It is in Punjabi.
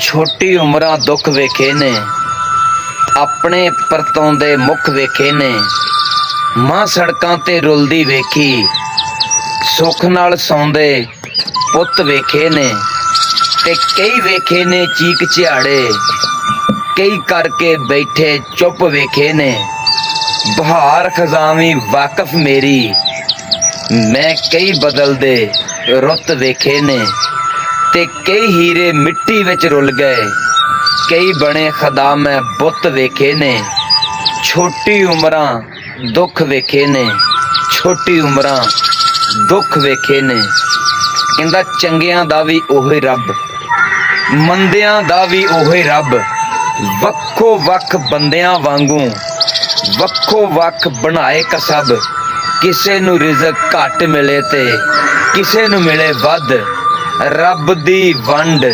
ਛੋਟੀ ਉਮਰਾਂ ਦੁੱਖ ਵੇਖੇ ਨੇ, ਆਪਣੇ ਪਰਤੋਂਦੇ ਮੁੱਖ ਵੇਖੇ ਨੇ। ਮਾਂ ਸੜਕਾਂ ਤੇ ਰੁਲਦੀ ਵੇਖੀ, ਸੁੱਖ ਨਾਲ ਸੌਂਦੇ ਪੁੱਤ ਵੇਖੇ ਨੇ। ਤੇ ਕਈ ਵੇਖੇ ਨੇ ਚੀਕ ਝਿਆੜੇ, ਕਈ ਕਰਕੇ ਬੈਠੇ ਚੁੱਪ ਵੇਖੇ ਨੇ। ਬਹਾਰ ਖਜ਼ਾਵੀਂ ਵਾਕਫ ਮੇਰੀ, ਮੈਂ ਕਈ ਬਦਲਦੇ ਰੁੱਤ ਵੇਖੇ ਨੇ। ਤੇ ਕਈ ਹੀਰੇ ਮਿੱਟੀ ਵਿੱਚ ਰੁਲ ਗਏ, ਕਈ ਬਣੇ ਖੁਦਾ ਮੈਂ ਬੁੱਤ ਵੇਖੇ ਨੇ। ਛੋਟੀ ਉਮਰਾਂ ਦੁੱਖ ਵੇਖੇ ਨੇ, ਛੋਟੀ ਉਮਰਾਂ ਦੁੱਖ ਵੇਖੇ ਨੇ। ਕਹਿੰਦਾ ਚੰਗਿਆਂ ਦਾ ਵੀ ਉਹੀ ਰੱਬ, ਮੰਦਿਆਂ ਦਾ ਵੀ ਉਹੀ ਰੱਬ। ਵੱਖੋ ਵੱਖ ਬੰਦਿਆਂ ਵਾਂਗੂ ਵੱਖੋ ਵੱਖ ਬਣਾਏ ਕਸਬ। ਕਿਸੇ ਨੂੰ ਰਿਜ਼ਕ ਘੱਟ ਮਿਲੇ ਤੇ ਕਿਸੇ ਨੂੰ ਮਿਲੇ ਵੱਧ। ਰੱਬ ਦੀ ਵੰਡ